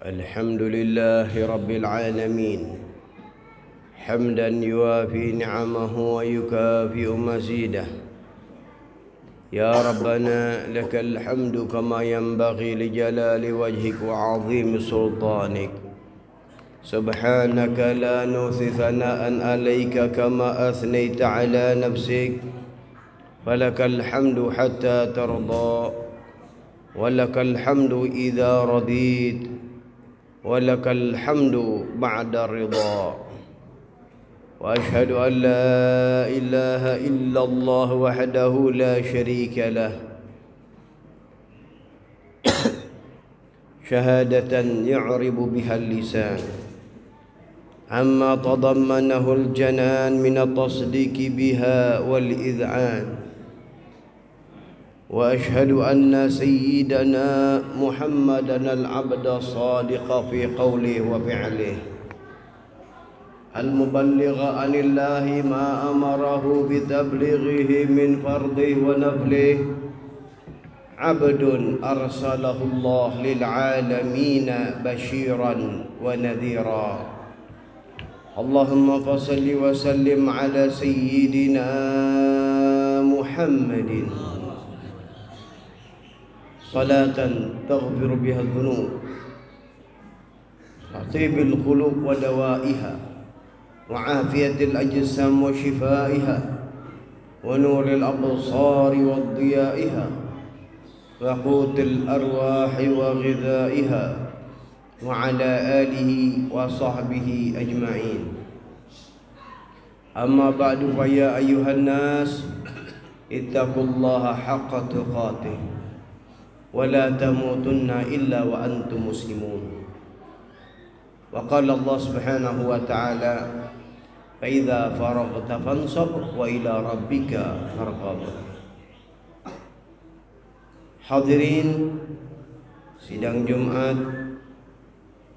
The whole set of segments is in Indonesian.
الحمد لله رب العالمين حمدا يوافي نعمه ويكافئ مزيده. يا ربنا لك الحمد كما ينبغي لجلال وجهك وعظيم سلطانك. سبحانك لا نحصي ثناء عليك كما أثنيت على نفسك. فلك الحمد حتى ترضى، ولك الحمد إذا رضيت، ولك الحمد بعد الرضا. وأشهد أن لا إله إلا الله وحده لا شريك له شهادة يعرب بها اللسان عما تضمنه الجنان من التصديق بها والإذعان. وأشهد أن سيدنا محمدًا العبد الصادق في قوله وفعله، المبلغ عن الله ما أمره بتبليغه من فرضه ونفله، عبد أرسله الله للعالمين بشيرا ونذيرا. اللهم فصل وسلم على سيدنا محمد صلاة تغفر بها الذنوب، طيب القلوب ودوائها، وعافية الأجسام وشفائها، ونور الأبصار وضيائها، وقوت الأرواح وغذائها، وعلى آله وصحبه أجمعين. أما بعد، فيا أيها الناس اتقوا الله حق تقاته ولا تموتن إلا وأنتم مسلمون. وقال الله سبحانه وتعالى: فإذا فرغت فانصب وإلى ربك فارغب. Hadirin sidang Jumat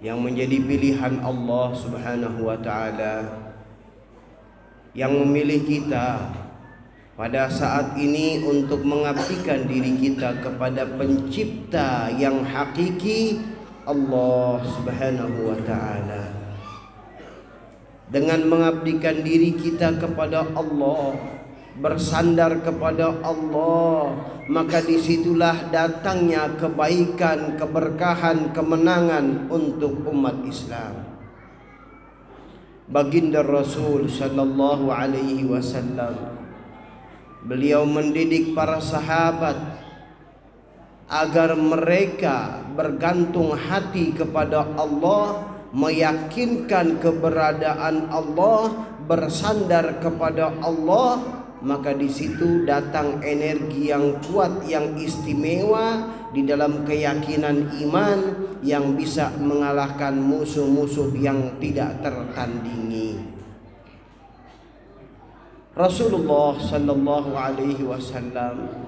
yang menjadi pilihan Allah Subhanahu wa taala, yang memilih kita pada saat ini untuk mengabdikan diri kita kepada pencipta yang hakiki, Allah Subhanahu wa taala. Dengan mengabdikan diri kita kepada Allah, bersandar kepada Allah, maka disitulah datangnya kebaikan, keberkahan, kemenangan untuk umat Islam. Baginda Rasul sallallahu alaihi wasallam, beliau mendidik para sahabat agar mereka bergantung hati kepada Allah, meyakinkan keberadaan Allah, bersandar kepada Allah. Maka di situ datang energi yang kuat, yang istimewa di dalam keyakinan iman, yang bisa mengalahkan musuh-musuh yang tidak tertandingi. Rasulullah sallallahu alaihi wasallam,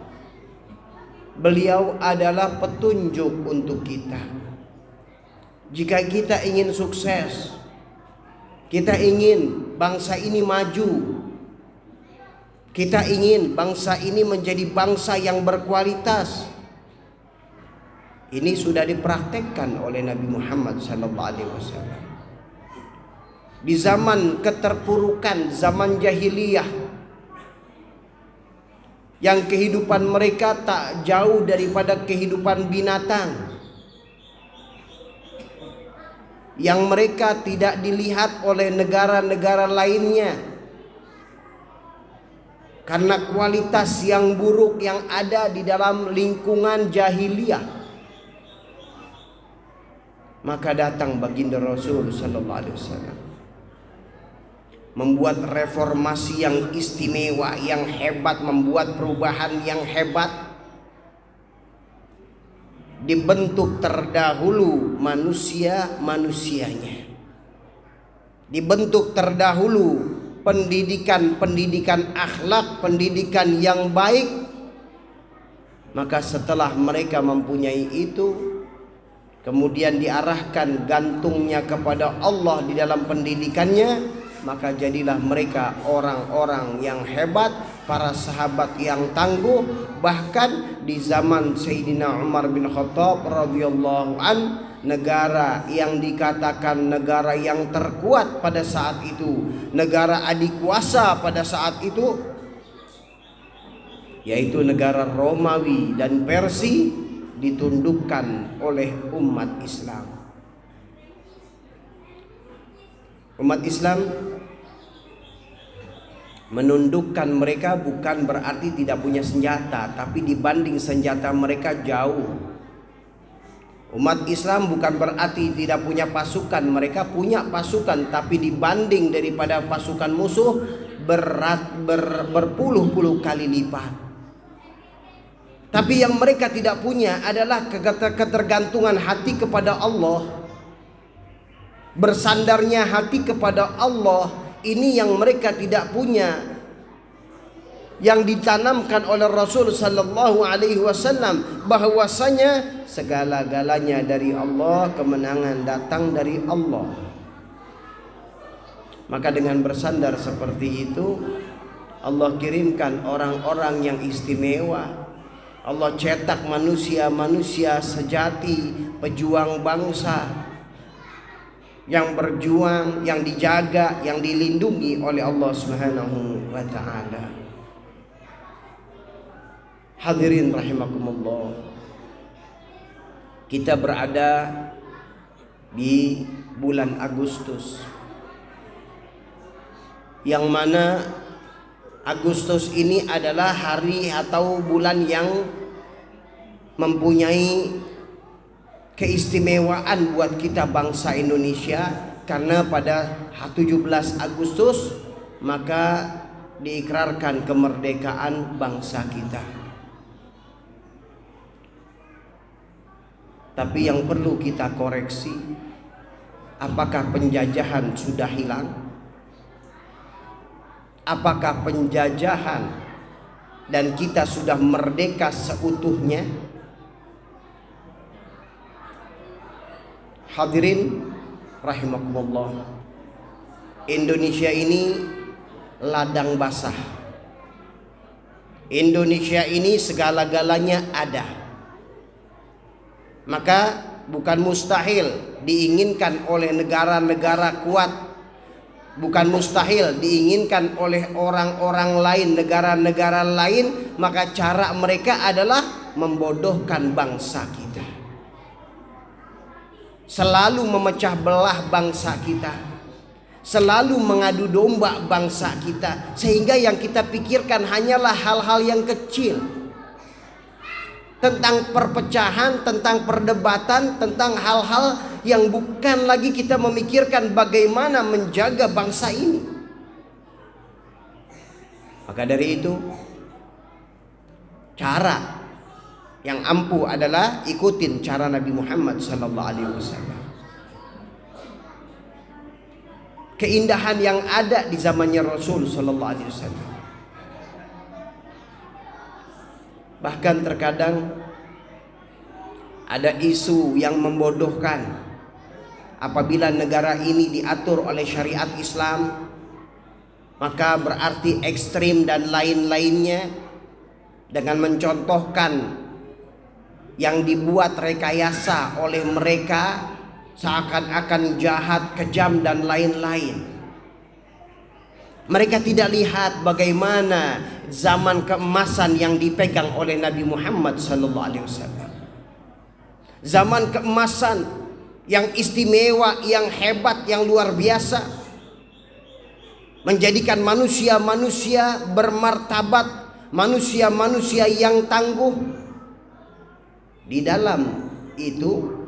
beliau adalah petunjuk untuk kita. Jika kita ingin sukses, kita ingin bangsa ini maju, kita ingin bangsa ini menjadi bangsa yang berkualitas, ini sudah dipraktekkan oleh Nabi Muhammad sallallahu alaihi wasallam. Di zaman keterpurukan, zaman jahiliyah, yang kehidupan mereka tak jauh daripada kehidupan binatang, yang mereka tidak dilihat oleh negara-negara lainnya karena kualitas yang buruk yang ada di dalam lingkungan jahiliyah. Maka datang baginda Rasul sallallahu alaihi wasallam, membuat reformasi yang istimewa, yang hebat, membuat perubahan yang hebat. Dibentuk terdahulu manusianya, dibentuk terdahulu pendidikan akhlak, pendidikan yang baik. Maka setelah mereka mempunyai itu, kemudian diarahkan gantungnya kepada Allah di dalam pendidikannya, maka jadilah mereka orang-orang yang hebat, para sahabat yang tangguh. Bahkan di zaman Sayyidina Umar bin Khattab radhiyallahu an, negara yang dikatakan negara yang terkuat pada saat itu, negara adikuasa pada saat itu, yaitu negara Romawi dan Persia, ditundukkan oleh umat Islam. Umat Islam menundukkan mereka bukan berarti tidak punya senjata, tapi dibanding senjata mereka jauh. Umat Islam bukan berarti tidak punya pasukan, mereka punya pasukan, tapi dibanding daripada pasukan musuh berpuluh-puluh kali lipat. Tapi yang mereka tidak punya adalah ketergantungan hati kepada Allah. Bersandarnya hati kepada Allah, ini yang mereka tidak punya. Yang ditanamkan oleh Rasul sallallahu alaihi wasallam, bahwasanya segala-galanya dari Allah, kemenangan datang dari Allah. Maka dengan bersandar seperti itu, Allah kirimkan orang-orang yang istimewa. Allah cetak manusia-manusia sejati, pejuang bangsa, yang berjuang, yang dijaga, yang dilindungi oleh Allah Subhanahu wa taala. Hadirin rahimakumullah, kita berada di bulan Agustus, yang mana Agustus ini adalah hari atau bulan yang mempunyai keistimewaan buat kita bangsa Indonesia, karena pada 17 Agustus maka diikrarkan kemerdekaan bangsa kita. Tapi yang perlu kita koreksi, apakah penjajahan sudah hilang? Apakah penjajahan dan kita sudah merdeka seutuhnya? Hadirin rahimakumullah, Indonesia ini ladang basah. Indonesia ini segala-galanya ada. Maka bukan mustahil diinginkan oleh negara-negara kuat, bukan mustahil diinginkan oleh orang-orang lain, negara-negara lain. Maka cara mereka adalah membodohkan bangsa kita, selalu memecah belah bangsa kita, selalu mengadu domba bangsa kita, sehingga yang kita pikirkan hanyalah hal-hal yang kecil, tentang perpecahan, tentang perdebatan, tentang hal-hal yang bukan lagi kita memikirkan bagaimana menjaga bangsa ini. Maka dari itu, cara yang ampuh adalah ikutin cara Nabi Muhammad SAW. Keindahan yang ada di zamannya Rasul SAW. Bahkan terkadang ada isu yang membodohkan. Apabila negara ini diatur oleh syariat Islam, maka berarti ekstrim dan lain-lainnya, dengan mencontohkan yang dibuat rekayasa oleh mereka seakan-akan jahat, kejam dan lain-lain. Mereka tidak lihat bagaimana zaman keemasan yang dipegang oleh Nabi Muhammad SAW. Zaman keemasan yang istimewa, yang hebat, yang luar biasa, menjadikan manusia-manusia bermartabat, manusia-manusia yang tangguh. Di dalam itu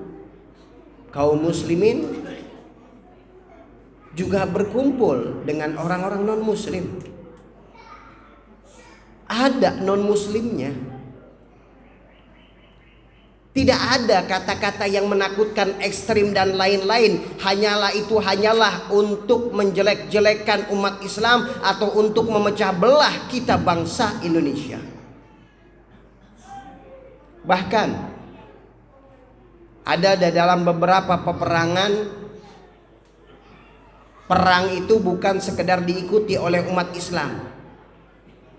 kaum muslimin juga berkumpul dengan orang-orang non-muslim. Ada non-muslimnya. Tidak ada kata-kata yang menakutkan, ekstrim dan lain-lain. Hanyalah untuk menjelek-jelekkan umat Islam atau untuk memecah belah kita bangsa Indonesia. Bahkan ada dalam beberapa peperangan, perang itu bukan sekedar diikuti oleh umat Islam,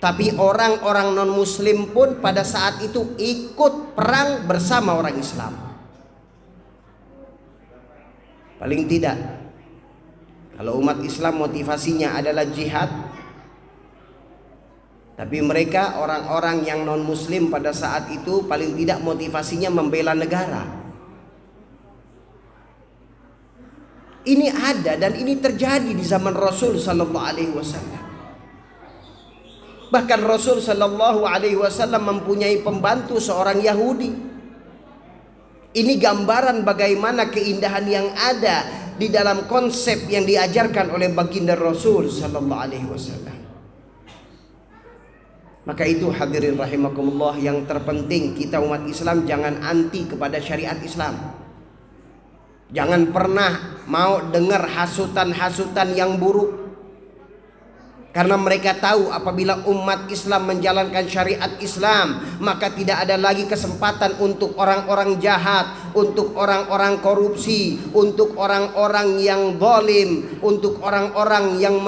tapi orang-orang non-muslim pun pada saat itu ikut perang bersama orang Islam. Paling tidak, kalau umat Islam motivasinya adalah jihad, tapi mereka orang-orang yang non muslim pada saat itu paling tidak motivasinya membela negara. Ini ada dan ini terjadi di zaman Rasul sallallahu alaihi wasallam. Bahkan Rasul sallallahu alaihi wasallam mempunyai pembantu seorang Yahudi. Ini gambaran bagaimana keindahan yang ada di dalam konsep yang diajarkan oleh baginda Rasul sallallahu alaihi wasallam. Maka itu hadirin rahimakumullah, yang terpenting kita umat Islam jangan anti kepada syariat Islam. Jangan pernah mau dengar hasutan-hasutan yang buruk. Karena mereka tahu apabila umat Islam menjalankan syariat Islam, maka tidak ada lagi kesempatan untuk orang-orang jahat, untuk orang-orang korupsi, untuk orang-orang yang zalim, untuk orang-orang yang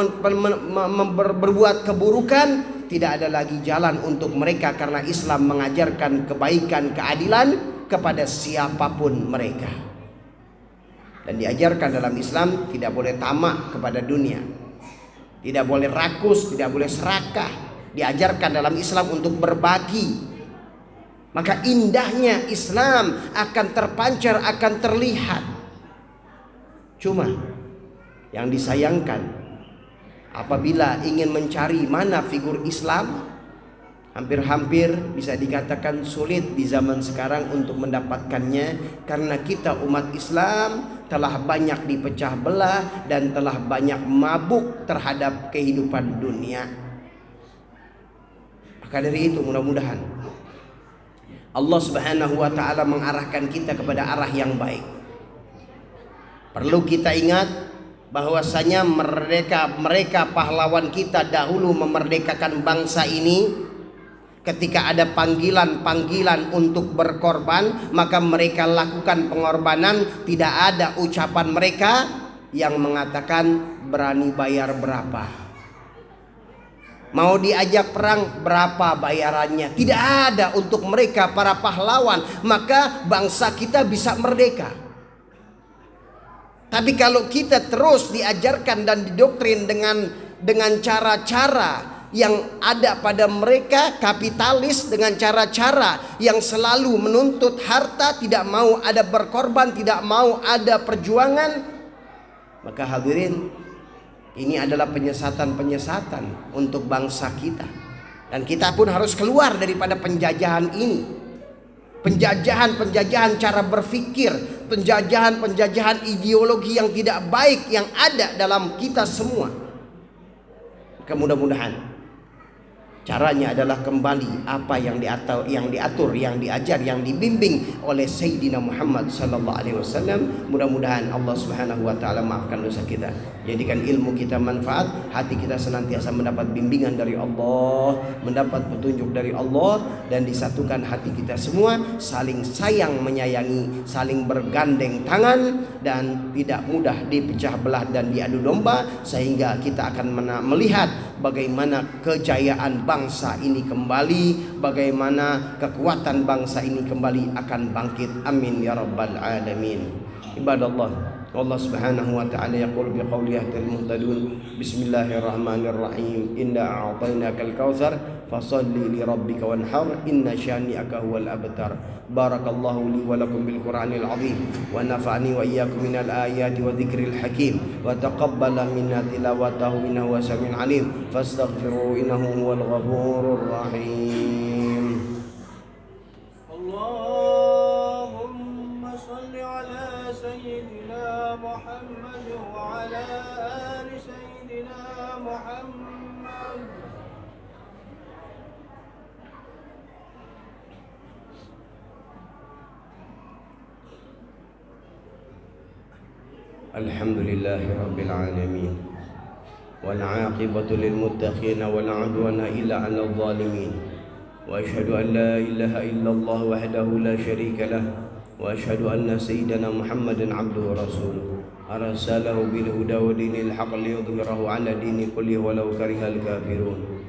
berbuat keburukan. Tidak ada lagi jalan untuk mereka karena Islam mengajarkan kebaikan, keadilan kepada siapapun mereka. Dan diajarkan dalam Islam tidak boleh tamak kepada dunia. Tidak boleh rakus, tidak boleh serakah. Diajarkan dalam Islam untuk berbagi. Maka indahnya Islam akan terpancar, akan terlihat. Cuma yang disayangkan, apabila ingin mencari mana figur Islam, hampir-hampir bisa dikatakan sulit di zaman sekarang untuk mendapatkannya. Karena kita umat Islam telah banyak dipecah belah dan telah banyak mabuk terhadap kehidupan dunia. Maka dari itu mudah-mudahan Allah Subhanahu wa ta'ala mengarahkan kita kepada arah yang baik. Perlu kita ingat bahwasanya mereka pahlawan kita dahulu memerdekakan bangsa ini. Ketika ada panggilan-panggilan untuk berkorban, maka mereka lakukan pengorbanan. Tidak ada ucapan mereka yang mengatakan berani bayar berapa, mau diajak perang berapa bayarannya. Tidak ada untuk mereka para pahlawan, maka bangsa kita bisa merdeka. Tapi kalau kita terus diajarkan dan didoktrin dengan cara-cara yang ada pada mereka, kapitalis, dengan cara-cara yang selalu menuntut harta, tidak mau ada berkorban, tidak mau ada perjuangan, maka hadirin, ini adalah penyesatan-penyesatan untuk bangsa kita. Dan kita pun harus keluar daripada penjajahan ini. Penjajahan-penjajahan cara berpikir, penjajahan-penjajahan ideologi yang tidak baik yang ada dalam kita semua. Mudah-mudahan caranya adalah kembali apa yang diatur, yang diajar, yang dibimbing oleh Sayyidina Muhammad sallallahu alaihi wasallam. Mudah-mudahan Allah Subhanahu wa taala maafkan dosa kita, jadikan ilmu kita manfaat, hati kita senantiasa mendapat bimbingan dari Allah, mendapat petunjuk dari Allah, dan disatukan hati kita semua saling sayang menyayangi, saling bergandeng tangan, dan tidak mudah dipecah belah dan diadu domba, sehingga kita akan melihat bagaimana kejayaan bangsa ini kembali, bagaimana kekuatan bangsa ini kembali akan bangkit. Amin ya rabbal alamin. Ibadallah, Allah Subhanahu wa ta'ala yaqul biqawlihi al-muhtadun, bismillahirrahmanirrahim, inna a'tainakal kautsar fasalli li rabbika wanhar, inna syani'aka huwal abtar. Barakallahu li wa lakum bil Qur'anil azim, wa nafa'ani wa iyyakum minal ayati wa dzikril hakim, wa taqabbala minna tilawatahu innahu wasami'un alim, fastaghfiruhu innahu huwal ghafurur rahim. Allahumma shalli ala sayyidina Muhammad wa ala ali sayyidina Muhammad. Alhamdulillahi rabbil alamin, wal 'aqibatu lil muttaqin wa la 'udwana illa 'alal zalimin, wa asyhadu an la ilaha illallah wahdahu la syarika lah, wa asyhadu anna sayyidana Muhammadan 'abduhu wa rasuluh, arsalahu bil huda wa dinil haqq liyudhhirahu 'ala dini kullihi walau karihal kafirun.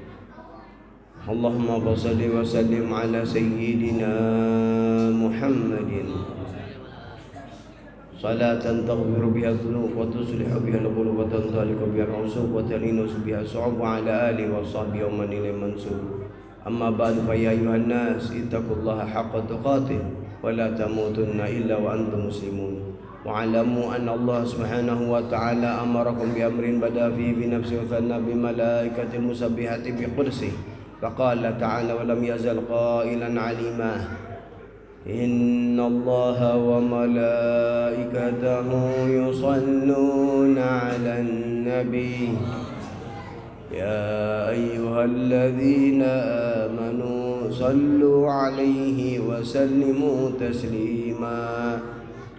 Allahumma shalli wa sallim ala sayyidina Muhammadin صلاة تغفر بها الذنوب وتصلح بها القلوب وتنطلق بها العصوب وتلين بها الصعوب وعلى آله وصحبه ومن إليه منسوب. أما بعد فيا أيها الناس اتقوا الله حق تقاته ولا تموتن إلا وأنتم مسلمون. واعلموا أن الله سبحانه وتعالى أمركم بأمر بدأ فيه بنفسه وثنى بملائكة المسبحة بقدسه، فقال تعالى: ولم يزل قائلا عليما: إن الله وملائكته يصلون على النبي يا أيها الذين آمنوا صلوا عليه وسلموا تسليما.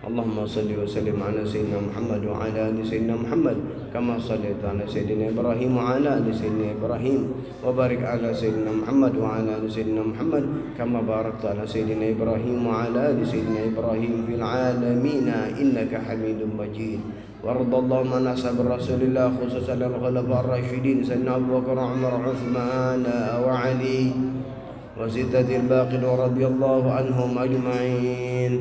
اللهم صل وسلم على سيدنا محمد وعلى آل سيدنا محمد كما صليت على سيدنا إبراهيم وعلى آل سيدنا إبراهيم، وبارك على سيدنا محمد وعلى آل سيدنا محمد كما باركت على سيدنا إبراهيم وعلى آل سيدنا إبراهيم في العالمين إنك حميد مجيد. وارض اللهم عن أصحاب رسول الله خصوصا الخلفاء الراشدين سيدنا أبو بكر وعمر وعثمان وعلي وستة الباقين ورضي الله عنهم أجمعين.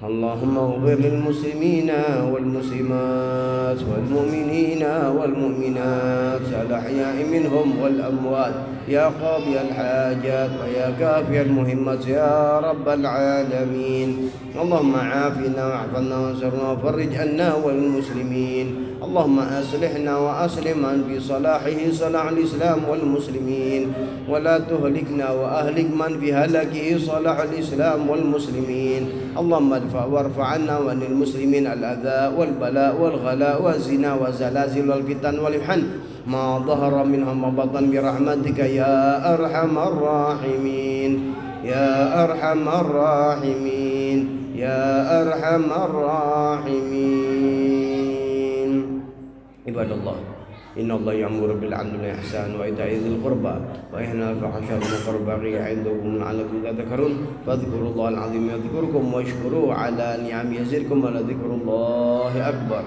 اللهم اغفر للمسلمين والمسلمات والمؤمنين والمؤمنات الأحياء منهم والأموات يا قاضي الحاجات ويا كافي المهمات يا رب العالمين. اللهم عافنا واحفظنا وانصرنا وفرج عنا والمسلمين. اللهم أصلحنا وأصلح من في صلاحه صلاح الإسلام والمسلمين، ولا تهلكنا وأهلك من في هلكه صلاح الإسلام والمسلمين. اللهم وارفع عنا وعن المسلمين الأذى والبلاء والغلاء والزنا والزلازل والفتن والمحن ما ظهر منها ما بطن برحمتك يا أرحم الراحمين يا أرحم الراحمين يا أرحم الراحمين. عباد الله، إن الله يأمر بالعدل والإحسان وإيتاء ذي القربى وينهى عن الفحشاء والمنكر والبغي يعظكم لعلكم تذكرون. فاذكروا الله العظيم يذكركم واشكروه على نعمه يزدكم ولذكر الله أكبر.